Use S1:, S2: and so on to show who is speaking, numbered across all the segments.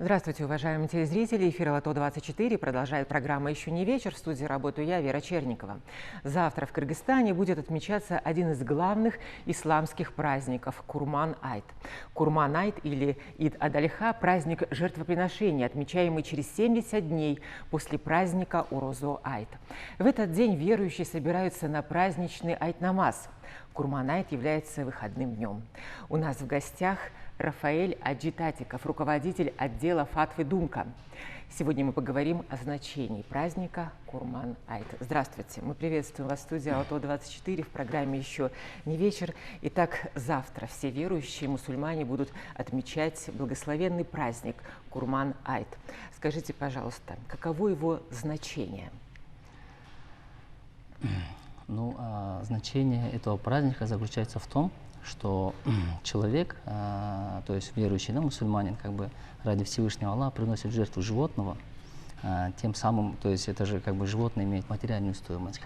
S1: Здравствуйте, уважаемые телезрители. Эфир АЛЛАТО-24 продолжает программа «Еще не вечер». В студии работаю я, Вера Черникова. Завтра в Кыргызстане будет отмечаться один из главных исламских праздников – Курман-Айт. Курман-Айт или Ид-Адальха – праздник жертвоприношения, отмечаемый через 70 дней после праздника Урозо-Айт. В этот день верующие собираются на праздничный айт-намаз. Курман-Айт является выходным днем. У нас в гостях Рафаэль Аджитатиков, руководитель отдела Фатвы Думка. Сегодня мы поговорим о значении праздника Курман-Айт. Здравствуйте, мы приветствуем вас в студии АЛЛАТО-24 в программе «Еще не вечер». Итак, завтра все верующие мусульмане будут отмечать благословенный праздник Курман-Айт. Скажите, пожалуйста, каково его значение?
S2: Значение этого праздника заключается в том, что человек, то есть верующий, мусульманин, ради Всевышнего Аллаха приносит в жертву животного, тем самым, то есть это же животное имеет материальную стоимость,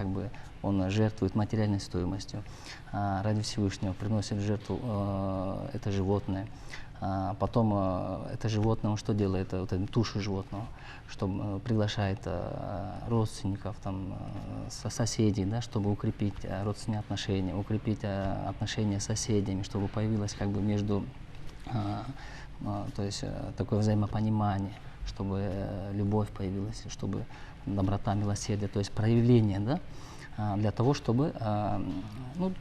S2: он жертвует материальной стоимостью, ради Всевышнего приносит в жертву это животное. Потом это животное, он что делает, тушу животного, что приглашает родственников, соседей, чтобы укрепить родственные отношения, укрепить отношения с соседями, чтобы появилось между, то есть такое взаимопонимание, чтобы любовь появилась, чтобы доброта, милосердие, то есть проявление, для того, чтобы,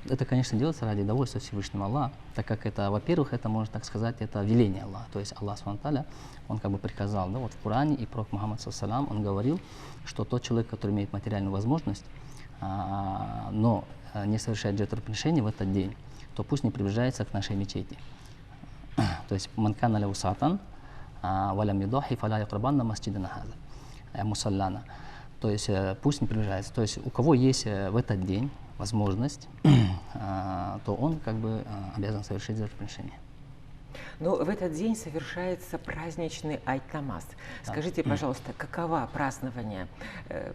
S2: это, конечно, делается ради удовольствия Всевышнего Аллаха, так как это, во-первых, это, можно так сказать, это веление Аллаха, то есть Аллах Субхану, он приказал, в Коране, и пророк Мухаммад, саллаллаху алейхи ва саллям, он говорил, что тот человек, который имеет материальную возможность, но не совершает жертвоприношение в этот день, то пусть не приближается к нашей мечети. То есть «Ман кана лаху саатан ва лям юдахи фаля якрабанна масджидана хаза мусаллана». То есть пусть не приближается. То есть у кого есть в этот день возможность, то он обязан совершить жертвоприношение.
S1: Но в этот день совершается праздничный айт-намаз. Скажите, пожалуйста, какова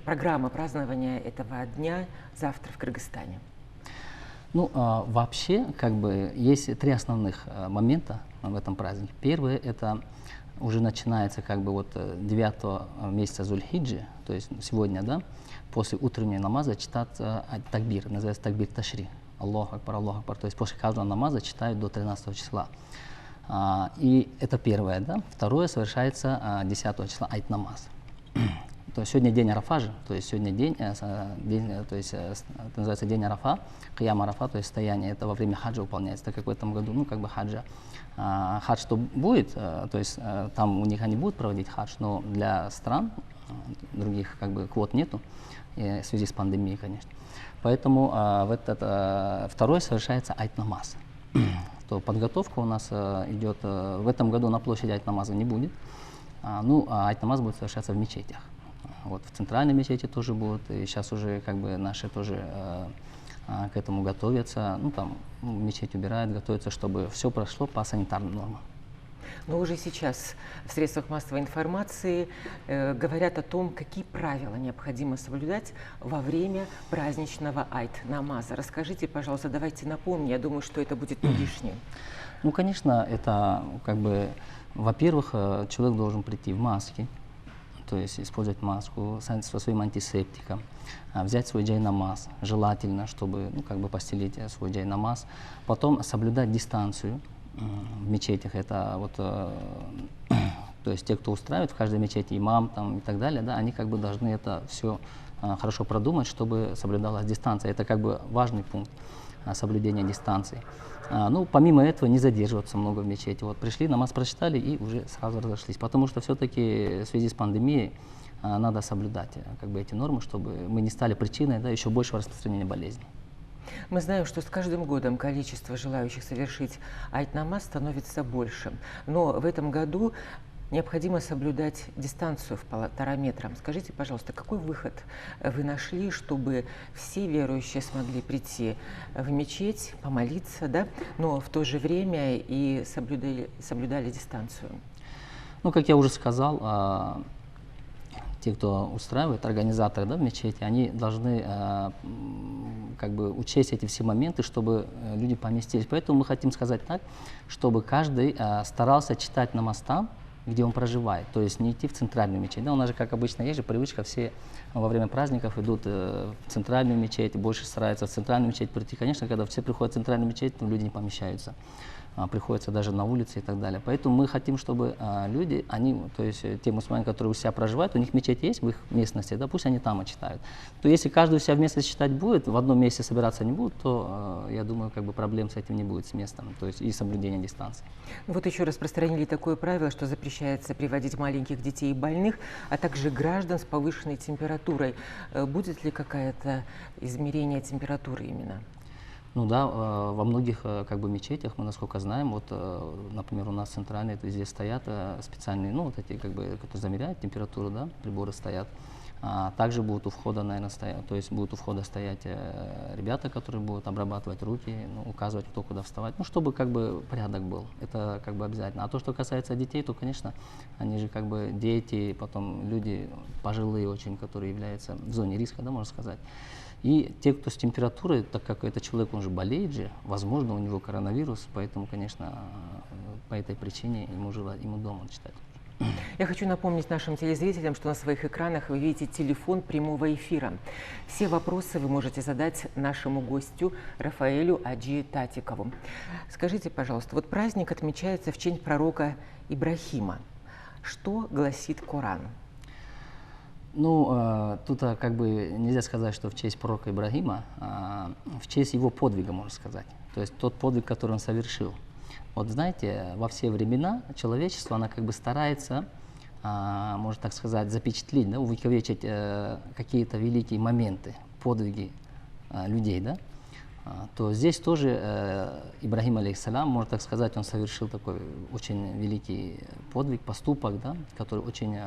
S1: программа празднования этого дня завтра в Кыргызстане?
S2: Вообще, есть три основных момента в этом празднике. Первое – это уже начинается 9 месяца Зуль-Хиджи, то есть сегодня, после утреннего намаза читаться такбир, называется такбир ташри, Аллаху акбар, Аллаху акбар, то есть после каждого намаза читают до 13 числа. И это первое, Второе совершается 10 числа айт-намаз. То есть сегодня день Арафа же, то есть сегодня день, то есть это называется день Арафа, Киям Арафа, то есть стояние, это во время хаджа выполняется, так как в этом году, хаджа. Хадж что будет, то есть там у них они будут проводить хадж, но для стран других квот нету, в связи с пандемией, конечно. Поэтому второй совершается айт-намаз. То подготовка у нас идет, в этом году на площади айт-намаза не будет, айт-намаз будет совершаться в мечетях. В центральной мечети тоже будут, и сейчас уже наши тоже к этому готовятся, мечеть убирают, готовятся, чтобы все прошло по санитарным нормам.
S1: Но уже сейчас в средствах массовой информации говорят о том, какие правила необходимо соблюдать во время праздничного айт-намаза. Расскажите, пожалуйста, давайте напомним, я думаю, что это будет не лишним.
S2: Конечно, это во-первых, человек должен прийти в маске, то есть использовать маску со своим антисептиком, взять свой джай-намаз, желательно, чтобы постелить свой джай-намаз, потом соблюдать дистанцию в мечетях. Это то есть те, кто устраивает в каждой мечети, имам и так далее, они должны это все хорошо продумать, чтобы соблюдалась дистанция. Это важный пункт соблюдения дистанции. Помимо этого не задерживаться много в мечети. Пришли, намаз прочитали и уже сразу разошлись. Потому что все-таки в связи с пандемией надо соблюдать эти нормы, чтобы мы не стали причиной еще большего распространения болезни.
S1: Мы знаем, что с каждым годом количество желающих совершить айт-намаз становится больше. Но в этом году необходимо соблюдать дистанцию в 1,5 метра. Скажите, пожалуйста, какой выход вы нашли, чтобы все верующие смогли прийти в мечеть, помолиться, но в то же время и соблюдали дистанцию?
S2: Как я уже сказал, те, кто устраивает, организаторы в мечети, они должны учесть эти все моменты, чтобы люди поместились. Поэтому мы хотим сказать так, чтобы каждый старался читать намаз там, где он проживает, то есть не идти в центральную мечеть. Да, у нас же, как обычно, есть же привычка, все во время праздников идут в центральную мечеть, больше стараются в центральную мечеть прийти. Конечно, когда все приходят в центральную мечеть, то люди не помещаются. Приходится даже на улице и так далее. Поэтому мы хотим, чтобы люди, они, то есть те мусульмане, которые у себя проживают, у них мечеть есть в их местности, да, пусть они там и читают. То если каждый у себя в местности читать будет, в одном месте собираться не будут, то я думаю, как бы проблем с этим не будет, с местом, то есть и соблюдение дистанции.
S1: Вот еще распространили такое правило, что запрещается приводить маленьких детей и больных, а также граждан с повышенной температурой. Будет ли какое-то измерение температуры именно?
S2: Ну да, во многих как бы мечетях, мы насколько знаем, вот, например, у нас центральные, то здесь стоят специальные, ну вот эти как бы, которые замеряют температуру, да, приборы стоят. Также будут у входа, наверное, стоять, то есть будут у входа стоять ребята, которые будут обрабатывать руки, ну, указывать, кто куда вставать, ну, чтобы как бы порядок был, это как бы обязательно. А то, что касается детей, то, конечно, они же как бы дети, потом люди пожилые очень, которые являются в зоне риска, да, можно сказать. И те, кто с температурой, так как этот человек, он же болеет же, возможно, у него коронавирус, поэтому, конечно, по этой причине ему дома читать.
S1: Я хочу напомнить нашим телезрителям, что на своих экранах вы видите телефон прямого эфира. Все вопросы вы можете задать нашему гостю Рафаэлю Аджи Татикову. Скажите, пожалуйста, вот праздник отмечается в честь пророка Ибрахима. Что гласит Коран?
S2: Ну, тут как бы нельзя сказать, что в честь пророка Ибрагима, в честь его подвига, можно сказать. То есть тот подвиг, который он совершил. Вот знаете, во все времена человечество, оно как бы старается, можно так сказать, запечатлеть, да, увековечить какие-то великие моменты, подвиги людей, да. То здесь тоже Ибрагим, алейхиссалям, можно так сказать, он совершил такой очень великий подвиг, поступок, да, который очень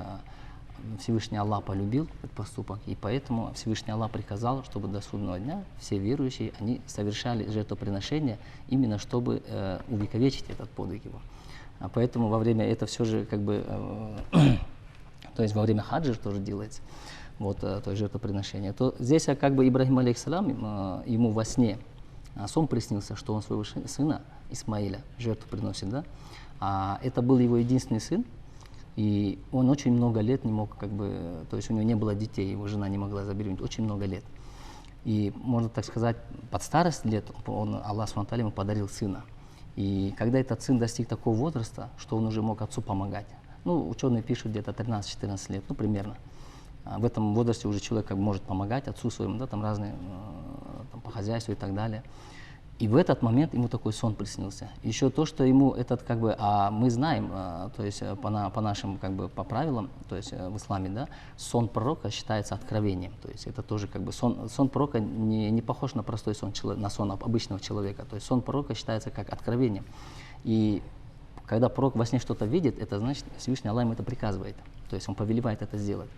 S2: Всевышний Аллах полюбил этот поступок, и поэтому Всевышний Аллах приказал, чтобы до судного дня все верующие, они совершали жертвоприношения, именно чтобы увековечить этот подвиг его. Поэтому во время, это все же как бы, то есть во время хаджа тоже делается, вот, то есть жертвоприношение. То здесь как бы Ибрагим, алейхиссалям, ему во сне сон приснился, что он своего сына Исмаиля жертву приносит, да? Это был его единственный сын. И он очень много лет не мог, как бы, то есть у него не было детей, его жена не могла забеременеть, очень много лет. И, можно так сказать, под старость лет Аллах Субхану ему подарил сына. И когда этот сын достиг такого возраста, что он уже мог отцу помогать, ну, ученые пишут где-то 13-14 лет, ну, примерно. В этом возрасте уже человек как бы может помогать отцу своему, да, там разные, там, по хозяйству и так далее. И в этот момент ему такой сон приснился. Еще то, что ему этот как бы, мы знаем, то есть по нашим как бы по правилам, то есть в исламе, да, сон пророка считается откровением. То есть это тоже как бы сон пророка не похож на простой сон, на сон обычного человека. То есть сон пророка считается как откровением. И когда пророк во сне что-то видит, это значит, Всевышний Аллах ему это приказывает. То есть он повелевает это сделать.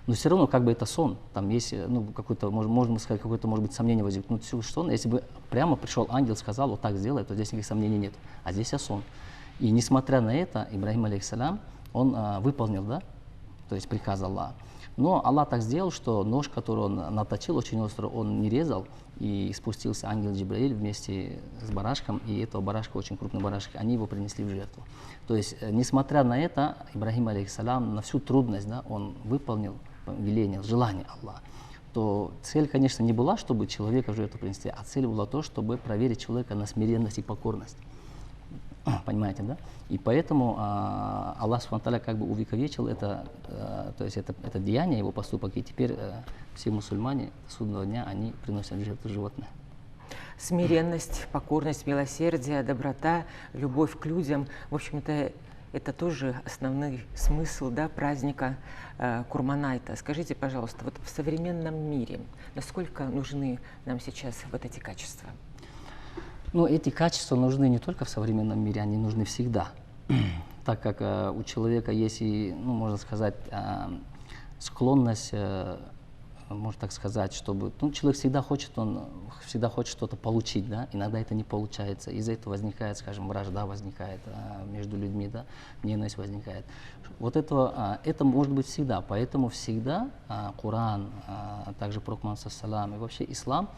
S2: Но все равно как бы это сон, там есть, ну, какое-то, можно сказать, какое-то, может быть, сомнение возникнуть, что он, если бы прямо пришел ангел, сказал, вот так сделай, то здесь никаких сомнений нет, а здесь сон. И несмотря на это, Ибрагим, алейхиссалям, он выполнил, да, то есть приказ Аллаха. Но Аллах так сделал, что нож, который он наточил, очень остро, он не резал, и спустился ангел Джибраиль вместе с барашком, и этого барашка, очень крупный барашек, они его принесли в жертву. То есть, несмотря на это, Ибрагим, алейхиссалям, на всю трудность, да, он выполнил веление, желание Аллаха. То цель, конечно, не была, чтобы человека в жертву принести, а цель была то, чтобы проверить человека на смиренность и покорность. Понимаете, да? И поэтому Аллах Субхану как бы увековечил это, то есть это деяние, его поступок, и теперь все мусульмане судного дня, они приносят в жертву животное.
S1: Смиренность, покорность, милосердие, доброта, любовь к людям, в общем-то, это тоже основной смысл, да, праздника Курманайта. Скажите, пожалуйста, вот в современном мире насколько нужны нам сейчас вот эти качества?
S2: Ну, эти качества нужны не только в современном мире, они нужны всегда. Так как у человека есть и, ну, можно сказать, склонность, можно так сказать, чтобы, ну, человек всегда хочет что-то получить, да, иногда это не получается, из-за этого возникает, скажем, вражда возникает между людьми, да, ненависть возникает. Вот это может быть всегда, поэтому всегда Коран, также Пророк Мухаммад саллаллаху и вообще ислам,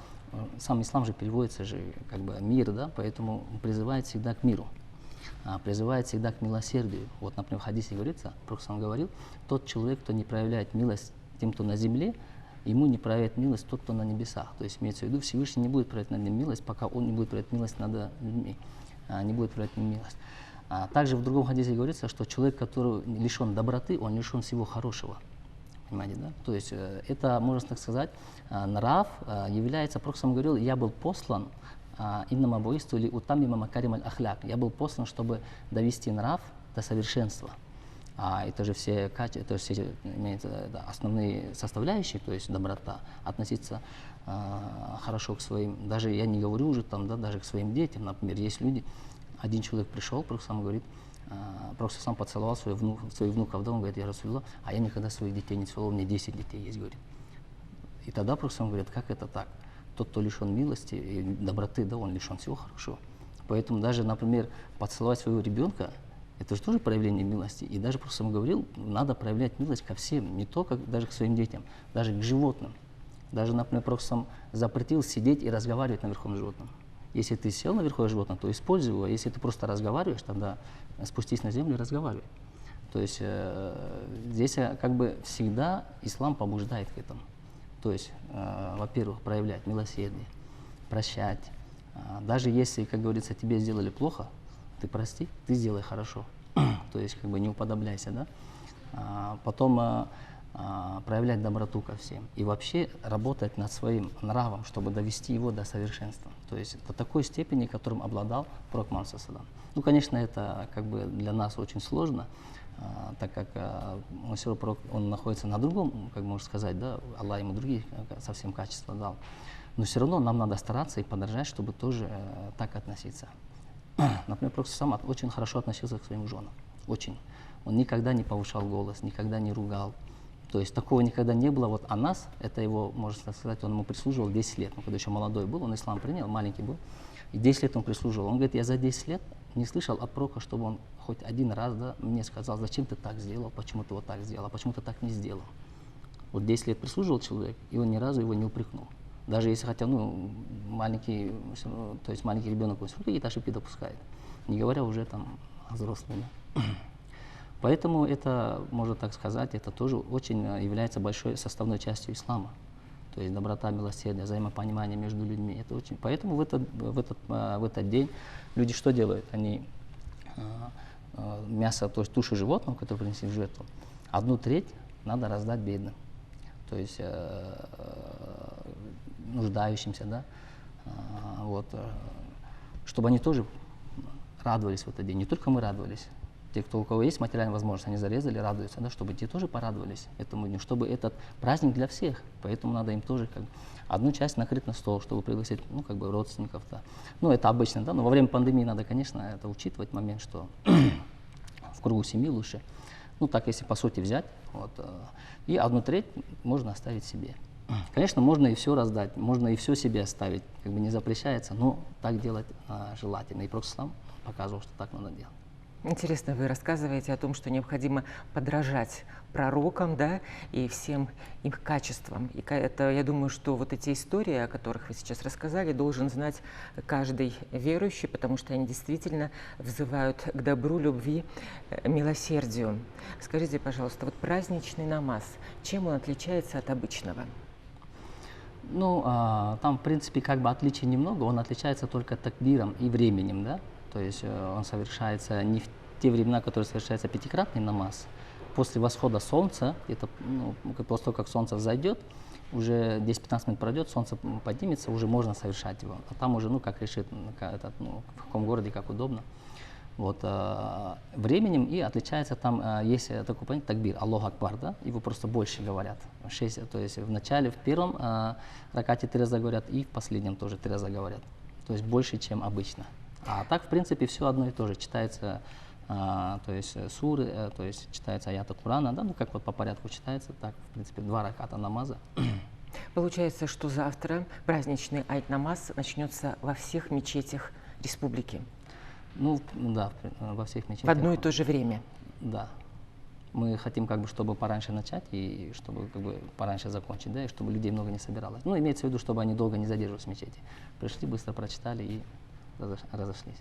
S2: сам ислам же переводится же как бы мир, да, поэтому он призывает всегда к миру. призывает всегда к милосердию. Вот, например, в хадисе говорится, Пророк говорил, тот человек, кто не проявляет милость тем, кто на земле, ему не проявит милость тот, кто на небесах. То есть имеется в виду, Всевышний не будет проявлять над ним милость, пока он не будет проявлять милость над людьми, не будет проявлять ним милость. Также в другом хадисе говорится, что человек, который лишен доброты, он лишен всего хорошего. Понимаете, да? То есть это, можно так сказать, нрав является, Пророк говорил, я был послан, иннама буисту ли утаммима макарим аль-ахляк. Я был послан, чтобы довести нрав до совершенства. Это же все качества, все основные составляющие, то есть доброта, относиться хорошо к своим, даже я не говорю уже там, да, даже к своим детям, например, есть люди, один человек пришел, Пророк говорит, Пророк поцеловал своих внуков, да, он говорит, я Расулуллах, а я никогда своих детей не целовал, у меня 10 детей есть, говорит. И тогда Пророк говорит, как это так? Тот, кто лишен милости и доброты, да, он лишен всего хорошего. Поэтому даже, например, поцеловать своего ребенка, это же тоже проявление милости. И даже Пророк говорил, надо проявлять милость ко всем, не только даже к своим детям, даже к животным. Даже, например, Пророк запретил сидеть и разговаривать на верховом животном. Если ты сел на верховое животное, то используй его. Если ты просто разговариваешь, тогда спустись на землю и разговаривай. То есть здесь как бы всегда ислам побуждает к этому. То есть, во-первых, проявлять милосердие, прощать. Даже если, как говорится, тебе сделали плохо, ты прости, ты сделай хорошо. То есть, как бы не уподобляйся, да. Потом проявлять доброту ко всем. И вообще работать над своим нравом, чтобы довести его до совершенства. То есть до такой степени, которым обладал Пророк Мухаммад саллаллаху алейхи ва саллям. Ну, конечно, это как бы для нас очень сложно, так как Пророк, он находится на другом, как можно сказать, да, Аллах ему другие совсем качества дал. Но все равно нам надо стараться и подражать, чтобы тоже так относиться. Например, Пророк сам очень хорошо относился к своим женам. Очень. Он никогда не повышал голос, никогда не ругал. То есть такого никогда не было. Вот Анас, это его, можно сказать, он ему прислуживал 10 лет. Он когда еще молодой был, он ислам принял, маленький был. И 10 лет он прислуживал. Он говорит, я за 10 лет не слышал от пророка, чтобы он хоть один раз, да, мне сказал, зачем ты так сделал, почему ты вот так сделал, а почему ты так не сделал. Вот 10 лет прислуживал человек, и он ни разу его не упрекнул. Даже если хотя, ну, маленький, то есть маленький ребенок, он какие-то ошибки допускает. Не говоря уже там о взрослых. Да. Поэтому это, можно так сказать, это тоже очень является большой составной частью ислама. То есть доброта, милосердие, взаимопонимание между людьми. Это очень... Поэтому в этот день люди что делают? Они мясо, то есть туши животного, которое принесли в жертву, 1/3 надо раздать бедным. То есть нуждающимся, да, вот, чтобы они тоже радовались в этот день. Не только мы радовались. Те, кто, у кого есть материальная возможность, они зарезали, радуются, да, чтобы те тоже порадовались этому дню, чтобы этот праздник для всех. Поэтому надо им тоже как, одну часть накрыть на стол, чтобы пригласить, ну, как бы родственников. Да. Ну, это обычно, да, но во время пандемии надо, конечно, это учитывать момент, что в кругу семьи лучше. Ну, так, если по сути взять, вот, и 1/3 можно оставить себе. Конечно, можно и все раздать, можно и все себе оставить, как бы не запрещается, но так делать желательно. И Пророк показывал, что так надо делать.
S1: Интересно, вы рассказываете о том, что необходимо подражать пророкам, да, и всем их качествам. И это, я думаю, что вот эти истории, о которых вы сейчас рассказали, должен знать каждый верующий, потому что они действительно взывают к добру, любви, милосердию. Скажите, пожалуйста, вот праздничный намаз, чем он отличается от обычного?
S2: Ну, там, в принципе, как бы отличий немного, он отличается только такбиром и временем, да. То есть он совершается не в те времена, которые совершается пятикратный намаз. После восхода солнца, это, ну, после того, как солнце взойдет, уже 10-15 минут пройдет, солнце поднимется, уже можно совершать его. А там уже, ну, как решит, ну, в каком городе, как удобно. Вот, временем и отличается там, есть такой понятие, такбир, Аллаху Акбар, да, его просто больше говорят. 6, то есть в начале, в первом ракате 3 раза говорят, и в последнем тоже 3 раза говорят. То есть больше, чем обычно. А так, в принципе, все одно и то же. Читается, то есть суры, то есть читается аята Корана, да, ну как вот по порядку читается, так, в принципе, 2 раката намаза.
S1: Получается, что завтра праздничный айт-намаз начнется во всех мечетях республики.
S2: Ну, да, во всех мечетях.
S1: В одно и то же время.
S2: Да. Мы хотим, как бы, чтобы пораньше начать и чтобы, как бы, пораньше закончить, да, и чтобы людей много не собиралось. Ну, имеется в виду, чтобы они долго не задерживались в мечети. Пришли, быстро прочитали и разошлись.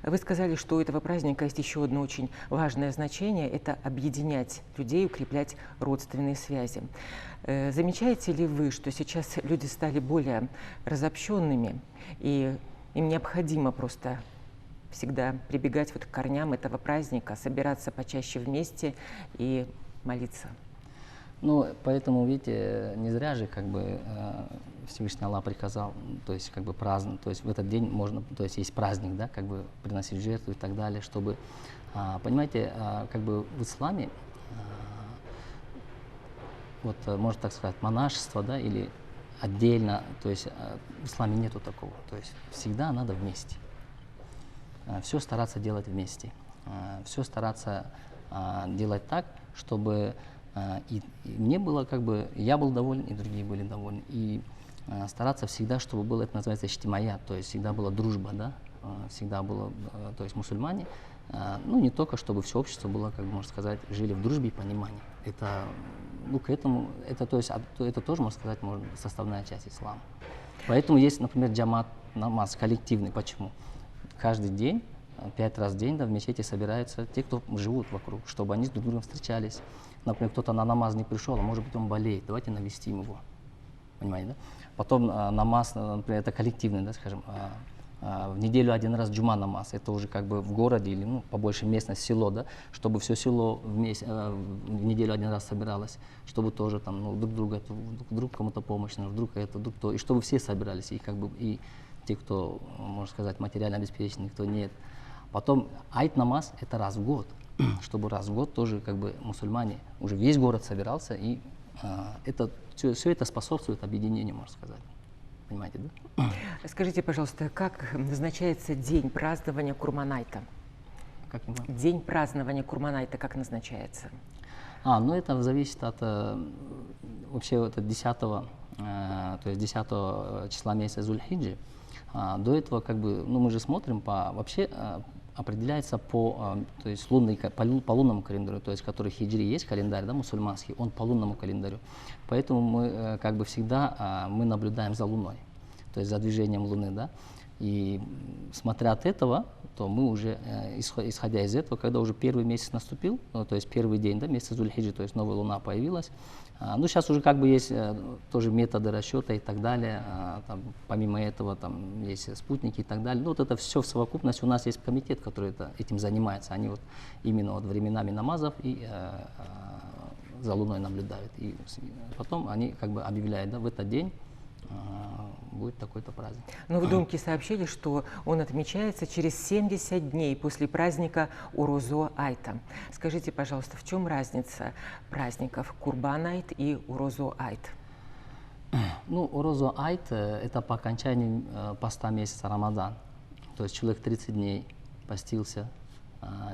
S1: Вы сказали, что у этого праздника есть еще одно очень важное значение – это объединять людей, укреплять родственные связи. Замечаете ли вы, что сейчас люди стали более разобщенными, и им необходимо просто всегда прибегать вот к корням этого праздника, собираться почаще вместе и молиться?
S2: Ну, поэтому, видите, не зря же как бы Всевышний Аллах приказал, то есть как бы праздник, то есть в этот день можно, то есть есть праздник, да, как бы приносить жертву и так далее, чтобы, понимаете, как бы в исламе, вот можно так сказать, монашество, да, или отдельно, то есть в исламе нету такого, то есть всегда надо вместе, все стараться делать вместе, все стараться делать так, чтобы и мне было как бы, я был доволен, и другие были довольны. И стараться всегда, чтобы было, это называется иштимая, то есть всегда была дружба, да, всегда было, то есть мусульмане, ну не только, чтобы все общество было, как можно сказать, жили в дружбе и понимании. Это, ну к этому, это, то есть, это тоже, можно сказать, составная часть ислама. Поэтому есть, например, джамат намаз коллективный. Почему? Каждый день, 5 раз в день, да, в мечети собираются те, кто живут вокруг, чтобы они с друг другом встречались. Например, кто-то на намаз не пришел, а может быть он болеет, давайте навестим его. Понимаете, да? Потом намаз, например, это коллективный, да, скажем, в неделю 1 раз джума намаз, это уже как бы в городе или ну, побольше местность, село, да, чтобы все село вместе, в неделю 1 раз собиралось, чтобы тоже там, ну, друг кому-то помощь, вдруг это, вдруг то, и чтобы все собирались, и как бы и те, кто, можно сказать, материально обеспеченный, кто нет. Потом айт намаз это раз в год, чтобы раз в год тоже как бы мусульмане, уже весь город собирался, и это, все это способствует объединению, можно сказать. Понимаете, да?
S1: Скажите, пожалуйста, как назначается день празднования Курбан-айта? День празднования Курбан-айта как назначается?
S2: Ну это зависит от, вообще вот 10 числа месяца Зуль-Хиджи. До этого как бы, ну мы же смотрим по, вообще определяется по, то есть по лунному календарю, то есть который хиджри есть календарь, да, мусульманский, он по лунному календарю. Поэтому мы как бы всегда мы наблюдаем за Луной, то есть за движением Луны, да. И смотря от этого, то мы уже, исходя из этого, когда уже первый месяц наступил, то есть первый день, да, месяца Зуль-Хиджи, то есть новая Луна появилась, ну, сейчас уже как бы есть тоже методы расчета и так далее, там, помимо этого там есть спутники и так далее. Ну, вот это все в совокупности. У нас есть комитет, который этим занимается. Они вот именно вот временами намазов и за Луной наблюдают. И потом они как бы объявляют, да, в этот день будет такой-то праздник.
S1: Но в Думке сообщили, что он отмечается через 70 дней после праздника Урозо-Айта. Скажите, пожалуйста, в чем разница праздников Курбан-айт и Урозо-айт?
S2: Ну, Урозо-айт это по окончании поста месяца Рамадан. То есть человек 30 дней постился,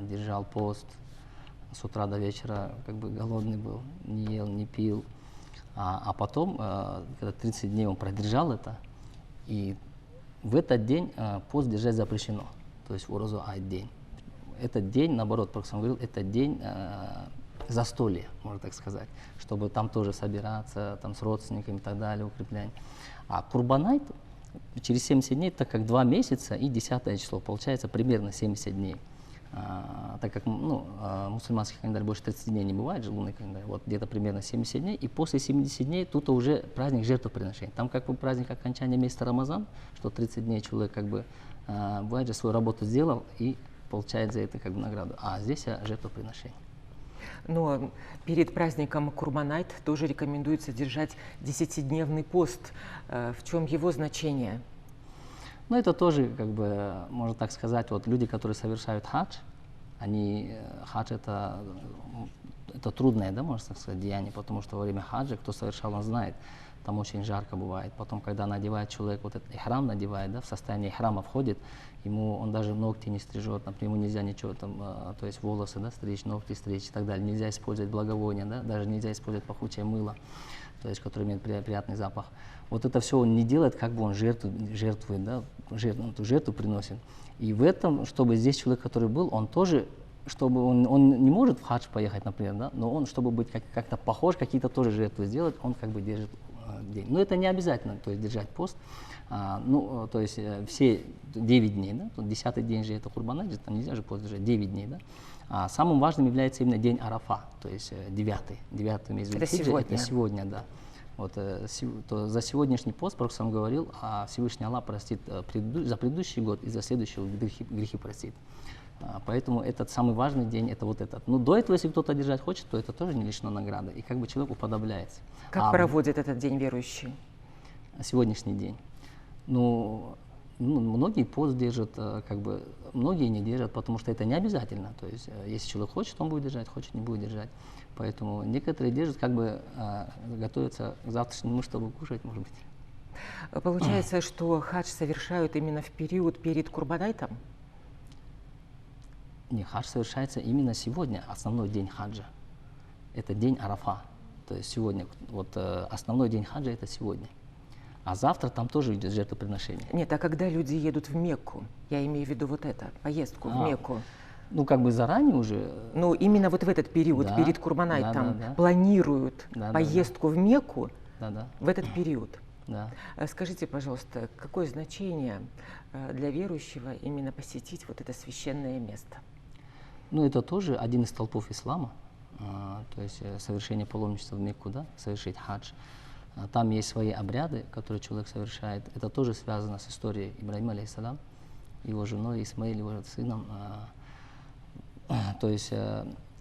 S2: держал пост, с утра до вечера как бы голодный был, не ел, не пил. А потом, когда 30 дней он продержал это, и в этот день пост держать запрещено, то есть Урозо-айт день. Этот день, наоборот, Пророк говорил, это день застолья, можно так сказать, чтобы там тоже собираться, там с родственниками и так далее, укреплять. А Курбан-айт через 70 дней, так как 2 месяца и 10 число, получается примерно 70 дней. Так как ну, мусульманский календарь больше 30 дней не бывает, лунный календарь, вот где-то примерно 70 дней, и после 70 дней тут уже праздник жертвоприношения. Там как бы праздник окончания месяца Рамазан, что 30 дней человек как бы бывает же свою работу сделал и получает за это как бы награду, а здесь жертвоприношение.
S1: Но перед праздником Курбан-айт тоже рекомендуется держать 10-дневный пост. В чем его значение?
S2: Ну, это тоже, как бы, можно так сказать, вот люди, которые совершают хадж, хадж это трудное, да, можно так сказать, деяние, потому что во время хаджа, кто совершал, он знает, там очень жарко бывает. Потом, когда надевает человек, вот этот ихрам надевает, да, в состояние ихрама входит, он даже ногти не стрижет, например, ему нельзя ничего там, то есть волосы, да, стричь, ногти стричь и так далее, нельзя использовать благовония, да, даже нельзя использовать пахучее мыло, то есть, которое имеет приятный запах. Вот это все он не делает, как бы он жертвует, да, жертву приносит. И в этом, чтобы здесь человек, который был, он тоже, чтобы он не может в хадж поехать, например, да, но он, чтобы быть как-то похож, какие-то тоже жертвы сделать, он как бы день. Но это не обязательно, то есть держать пост. Ну, то есть все 9 дней, да, 10-й день же это Курбан Хайджи, там нельзя же пост держать 9 дней, да. А самым важным является именно день Арафа, то есть 9-й месяц Зуль-Хиджа, это сегодня, да. Вот, то за сегодняшний пост Пророк сам говорил, а Всевышний Аллах простит за предыдущий год и за следующий грехи простит. Поэтому этот самый важный день, это вот этот. Но до этого, если кто-то держать хочет, то это тоже не лишено награды. И как бы человек уподобляется.
S1: Как проводит этот день верующие?
S2: Сегодняшний день. Ну, многие пост держат, как бы, многие не держат, потому что это не обязательно. То есть, если человек хочет, он будет держать, хочет, не будет держать. Поэтому некоторые держат, как бы готовятся к завтрашнему, чтобы кушать, может быть.
S1: Получается, что хадж совершают именно в период перед Курбан-айтом?
S2: Не, хадж совершается именно сегодня, основной день хаджа. Это день Арафа. То есть сегодня, вот основной день хаджа это сегодня. А завтра там тоже идет жертвоприношение.
S1: Нет, а когда люди едут в Мекку, я имею в виду вот это, поездку в Мекку.
S2: Ну, как бы заранее уже.
S1: Ну, именно вот в этот период, да, перед Курбан-айтом, планируют поездку в Мекку в этот период.
S2: Да.
S1: Скажите, пожалуйста, какое значение для верующего именно посетить вот это священное место?
S2: Ну, это тоже один из столпов ислама, то есть совершение паломничества в Мекку, да, совершить хадж. Там есть свои обряды, которые человек совершает. Это тоже связано с историей Ибрахима, алейхиссалям, его женой Исмаиль, его сыном. То есть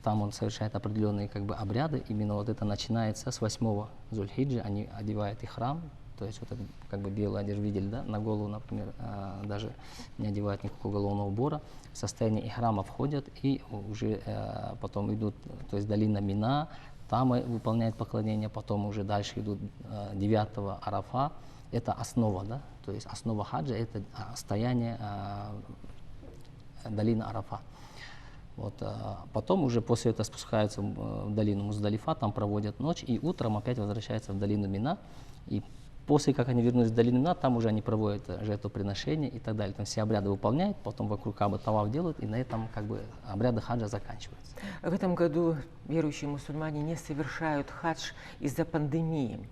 S2: там он совершает определенные как бы обряды. Именно вот это начинается с 8-го Зуль-Хиджи. Они одевают ихрам, то есть вот это как бы белую одежду, видели, да, на голову, например, даже не одевают никакого головного убора. В состоянии ихрама входят и уже потом идут, то есть долина Мина, там выполняют поклонение, потом уже дальше идут 9-го Арафа. Это основа, да, то есть основа хаджа это стояние долины Арафа. Вот, потом уже после этого спускаются в долину Муздалифа, там проводят ночь, и утром опять возвращаются в долину Мина. И после, как они вернулись в долину Мина, там уже они проводят жертвоприношения и так далее. Там все обряды выполняют, потом вокруг Каабы таваф делают, и на этом как бы обряды хаджа заканчиваются.
S1: В этом году верующие мусульмане не совершают хадж из-за пандемии.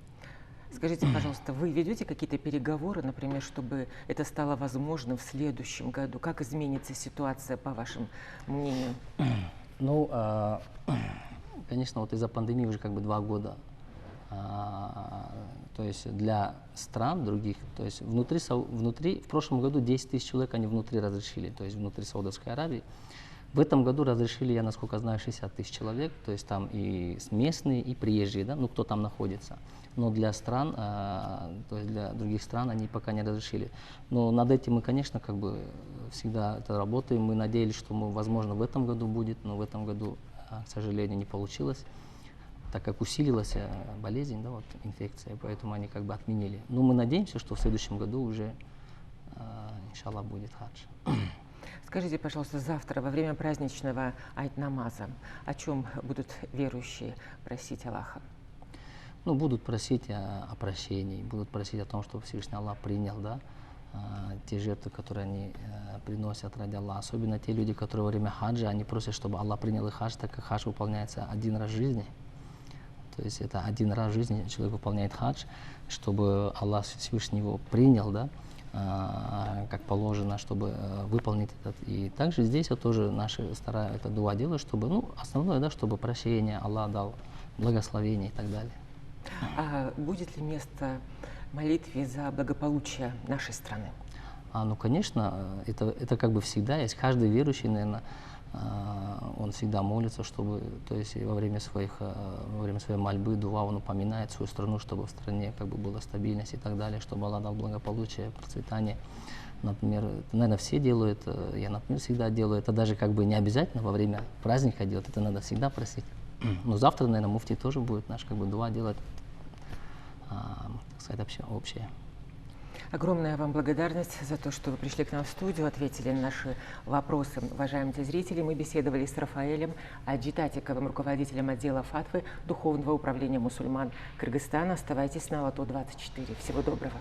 S1: Скажите, пожалуйста, вы ведете какие-то переговоры, например, чтобы это стало возможным в следующем году? Как изменится ситуация, по вашему мнению?
S2: Ну, конечно, вот из-за пандемии уже как бы 2 года. То есть для стран других, то есть внутри, в прошлом году 10 тысяч человек они внутри разрешили, то есть внутри Саудовской Аравии. В этом году разрешили, я насколько знаю, 60 тысяч человек, то есть там и местные, и приезжие, да, ну кто там находится. Но для стран, то есть для других стран они пока не разрешили. Но над этим мы, конечно, как бы всегда это работаем. Мы надеялись, что возможно, в этом году будет, но в этом году, к сожалению, не получилось, так как усилилась болезнь, да, вот, инфекция, поэтому они как бы отменили. Но мы надеемся, что в следующем году уже, иншаллах, будет хадж.
S1: Скажите, пожалуйста, завтра во время праздничного айт-намаза о чем будут верующие просить Аллаха?
S2: Ну, будут просить о прощении, будут просить о том, чтобы Всевышний Аллах принял, да, те жертвы, которые они приносят ради Аллаха. Особенно те люди, которые во время хаджа, они просят, чтобы Аллах принял их хадж, так как хадж выполняется один раз в жизни. То есть это один раз в жизни человек выполняет хадж, чтобы Аллах Всевышний его принял, да, как положено, чтобы выполнить этот. И также здесь вот тоже наши стараются это дуа делают, чтобы, ну, основное, да, чтобы прощение Аллах дал, благословение и так далее.
S1: А будет ли место молитве за благополучие нашей страны?
S2: Ну, конечно, это как бы всегда есть. Каждый верующий, наверное, он всегда молится, чтобы, то есть во время своей мольбы, дуа, он упоминает свою страну, чтобы в стране как бы была стабильность и так далее, чтобы Аллах дал благополучие, процветание. Например, наверное, все делают, я, например, всегда делаю. Это даже как бы не обязательно во время праздника делать, это надо всегда просить. Но завтра, наверное, муфти тоже будет наш как бы дуа делать, так сказать, общее.
S1: Огромная вам благодарность за то, что вы пришли к нам в студию, ответили на наши вопросы. Уважаемые телезрители, мы беседовали с Рафаэлем Аджитатиковым, руководителем отдела фатвы Духовного управления мусульман Кыргызстана. Оставайтесь на Лото 24. Всего доброго.